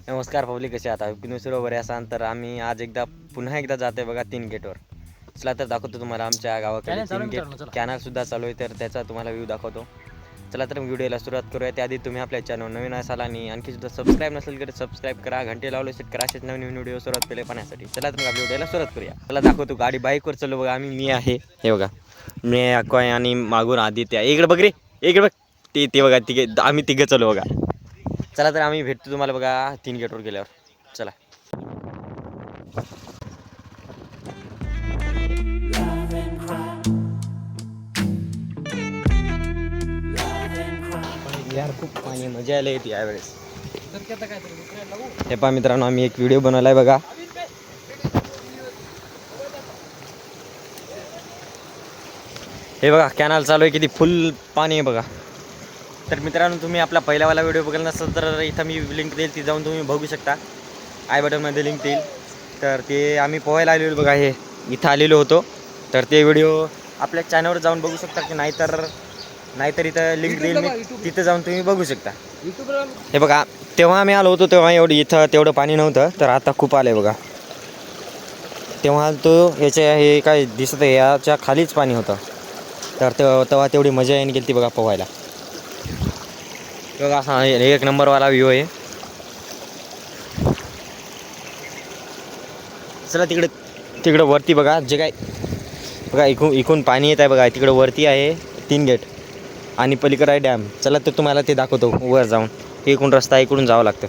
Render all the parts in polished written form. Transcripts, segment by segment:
नमस्कार पब्लिक, कसे आता बरोबर असाल तर आम्ही आज पुन्हा एकदा जाते बघा 3 गेटवर. चला तर दाखवतो तुम्हाला आमच्या गावाकडे 3 गेट कॅनल सुद्धा चालू आहे, तर त्याचा तुम्हाला व्ह्यू दाखवतो. चला तर व्हिडिओला सुरुवात करूया. त्याआधी तुम्ही आपल्या चॅनल नवीन असाल आणि आणखी सुद्धा सबस्क्राईब नसेल तर सबस्क्राईब करा, घंटे लावले सेट करा असेच नवीन व्हिडिओ सुरुवात पहिले पाहण्यासाठी. चला तर आपल्या व्हिडिओला सुरुवात करूया. चला दाखवतो गाडी बाईकवर चालू बघा. मी आहे, हे बघा मी अक्वाय आणि मागून आदित्य. इकडे बघ रे, इकडे बघ. ते बघा तिघे, आम्ही तिघं चालू बघा. चला तर आम्ही भेटतो तुम्हाला बघा 3 गेटवर गेल्यावर. चला. यार खूप पाणी, मजा आली येते यावेळेस. हे पहा मित्रांनो, आम्ही एक व्हिडिओ बनवलाय बघा. हे बघा कॅनल चालू आहे, किती फुल पाणी आहे बघा. तर मित्रांनो, तुम्ही आपला पहिलावाला व्हिडिओ बघायला नसेल तर इथं मी लिंक देईल, ती जाऊन तुम्ही बघू शकता. आय बटनमध्ये लिंक देईल. तर ते आम्ही पोहायला आलेलो बघा, हे इथं आलेलो होतो. तर ते व्हिडिओ आपल्या चॅनलवर जाऊन बघू शकता, की नाहीतर इथं लिंक देईल मी, तिथं जाऊन तुम्ही बघू शकता. हे बघा, तेव्हा आम्ही आलो होतो तेव्हा इथं तेवढं पाणी नव्हतं, तर आता खूप आलं आहे बघा. तेव्हा याच्या हे काय दिसत आहे, याच्या खालीच पाणी होतं. तर तेव्हा तेवढी मजा येऊन गेली ती बघा पोहायला. बघा असा एक नंबरवाला व्ह्यू आहे. चला तिकडं वरती बघा, जे काय बघा इकून पाणी येत आहे बघा. तिकडं वरती आहे 3 गेट आणि पलीकडे आहे डॅम. चला तर तुम्हाला ते दाखवतो वर जाऊन. इकडून रस्ता इकडून जावं लागतं.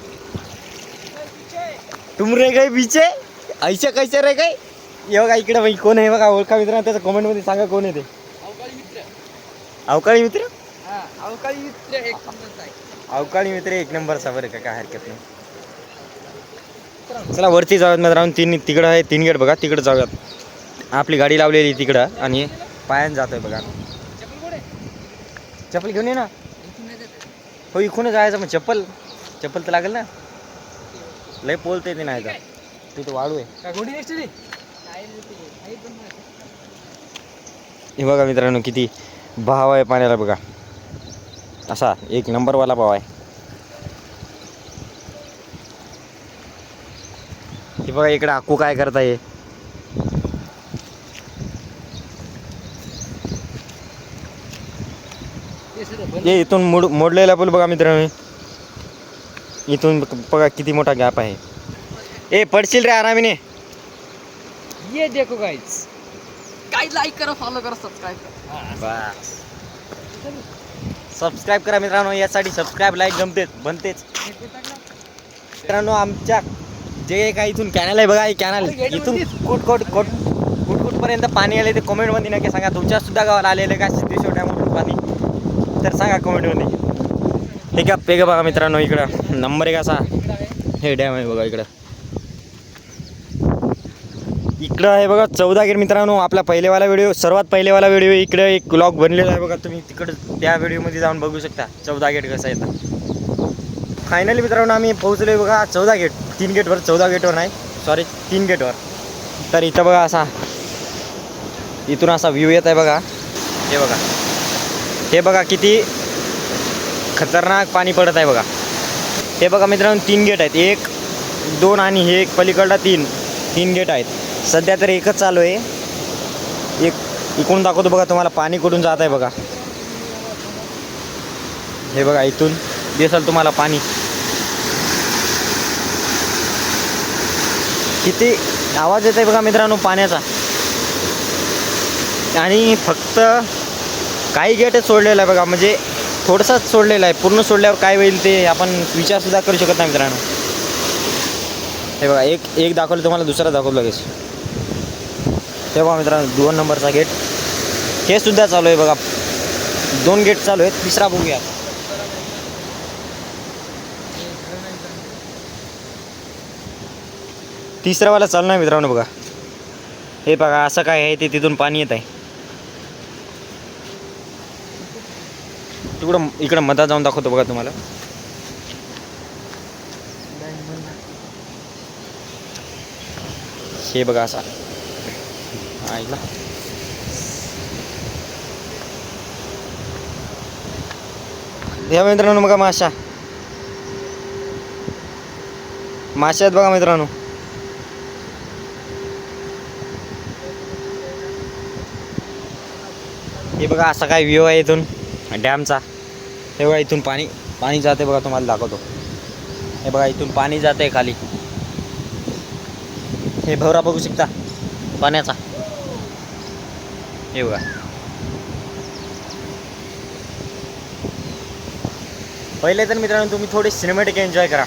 तुम रे काय बिचे ऐशा कैसे रे काय. हे बघा इकडे कोण आहे बघा, ओळखा मित्रांनो त्याचं कमेंटमध्ये सांगा कोण आहे ते. अवकाळी मित्र. अवकाळी मित्र एक नंबरचा बरं का, काय हरकत नाही. चला वरती जाऊयात मित्रांनो. तिकडं आहे 3 गेट बघा, तिकडं जाऊयात. आपली गाडी लावलेली तिकडं आणि पायानं जातोय बघा. चप्पल घेऊन ये ना. हो इकून जायचं, मग चप्पल तर लागेल ना. लय पोलते ते नाही का, तिथे वाळू आहे. हे बघा मित्रांनो, किती भाव आहे पाण्याला बघा. असा एक नंबरवाला भाव आहे. हे बघा इकडे आकू काय करताय. हे इथून मोडलेला पूल बघा मित्रांनो. इथून बघा किती मोठा गॅप आहे. ए पडशील रे आरामीने. ये देखो गाइस, लाईक करा, फॉलो करा, सबस्क्राईब करा. सबस्क्राईब करा मित्रांनो. यासाठी सबस्क्राईब लाईक बनतेच मित्रांनो. आमच्या जे काही इथून कॅनल आहे बघा, हे कॅनल इथून कुठपर्यंत पाणी आले ते कमेंटमध्ये नक्की सांगा. तुमच्या सुद्धा गावाला आलेलं का सिद्धेश्वर डॅमवरून पाणी, तर सांगा कमेंटमध्ये. हे का पेग बघा मित्रांनो, इकडं नंबर 1 असा हे डॅम आहे बघा. इकडं आहे बघा 14 गेट मित्रांनो. आपला सर्वात पहिलेवाला व्हिडिओ इकडे एक ब्लॉग बनलेला आहे बघा. तुम्ही तिकडं त्या व्हिडिओमध्ये जाऊन बघू शकता 14 गेट कसं येतं. फायनली मित्रांनो आम्ही पोहोचलो बघा 14 गेट. 3 गेटवर, 14 गेटवर नाही, सॉरी 3 गेटवर. तर इथं बघा असा इथून असा व्ह्यू येत आहे बघा. हे बघा किती खतरनाक पाणी पडत आहे बघा. हे बघा मित्रांनो 3 गेट आहेत, 1 2 आणि हे एक पलीकडला 3 गेट आहेत. सध्या तर एकच चालू आहे. एक इकडून दाखवतो बघा तुम्हाला, पाणी कुठून जात आहे बघा. हे बघा इथून दिसेल तुम्हाला पाणी. किती आवाज येत आहे बघा मित्रांनो पाण्याचा. आणि फक्त काही गेटच सोडलेलं आहे बघा, म्हणजे थोडंसंच सोडलेलं आहे. पूर्ण सोडल्यावर काय होईल ते आपण विचारसुद्धा करू शकत नाही मित्रांनो. हे बघा एक दाखवलं तुम्हाला, दुसरा दाखवलं लगेच. तेव्हा मित्रांनो 2 नंबरचा गेट हे सुद्धा चालू आहे बघा. 2 गेट चालू आहेत, तिसरा बघूया. तिसरावाला चालू नाही मित्रांनो बघा. हे बघा असं काय आहे ते, तिथून पाणी येत आहे. इकडं मधात जाऊन दाखवतो बघा तुम्हाला. हे बघा असा ऐकला. या मित्रांनो बघा माशा. मासे आहेत बघा मित्रांनो. हे बघा असा काय व्ह्यू आहे इथून डॅमचा. हे बघा इथून पाणी पाणी जाते बघा, तुम्हाला दाखवतो. हे बघा इथून पाणी जाते खाली. हे भवरा बघू शकता पाण्याचा. हे बघा पहिले तर मित्रांनो तुम्ही थोडे सिनेमॅटिक एन्जॉय करा.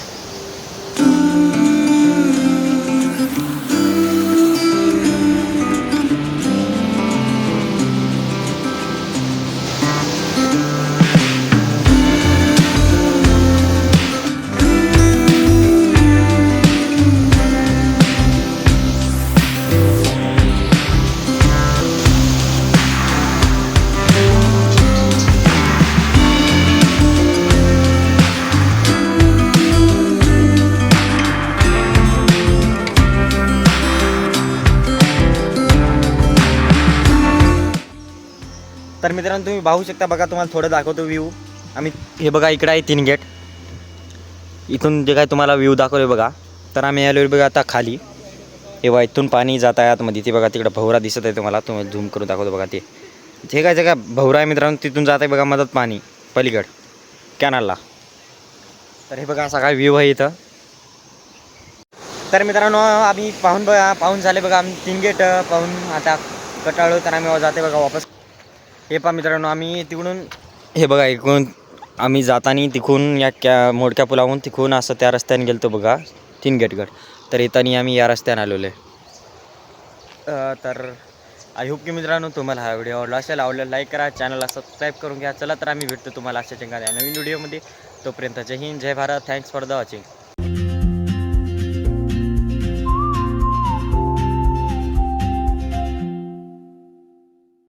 तर मित्रांनो तुम्ही पाहू शकता बघा, तुम्हाला थोडं दाखवतो व्ह्यू. आम्ही हे बघा इकडे आहे 3 गेट. इथून जे काय तुम्हाला व्ह्यू दाखवले बघा. तर आम्ही आलो बघा आता खाली. हे बघा इथून पाणी जात आहे आतमध्ये. ते बघा तिकडं भवरा दिसत आहे तुम्हाला. तुम्हाला झूम करून दाखवतो बघा. ते काय जगा भवरा आहे मित्रांनो. तिथून जात आहे बघा मदत पाणी पलीकड कॅनलला. तर हे बघा असा काय व्ह्यू आहे इथं. तर मित्रांनो आम्ही पाहून झाले बघा. आम्ही 3 गेट पाहून आता कटाळलो. तर आम्ही जाते बघा वापस. हे पहा मित्रांनो आम्ही तिकडून हे बघा इकडून आम्ही जाताना तिकडून या मोडक्या पुलावून तिकडून असं त्या रस्त्याने गेलतो बघा 3 गेटगड. तर येताना आम्ही या रस्त्याने आलेलो आहे. तर आय होप की मित्रांनो तुम्हाला हा व्हिडिओ आवडला असेल. आवडला लाईक करा, चॅनलला सबस्क्राईब करून घ्या. चला तर आम्ही भेटतो तुम्हाला अशा नवीन व्हिडिओमध्ये. तोपर्यंत जय हिंद, जय Bharat. Thanks for the watching.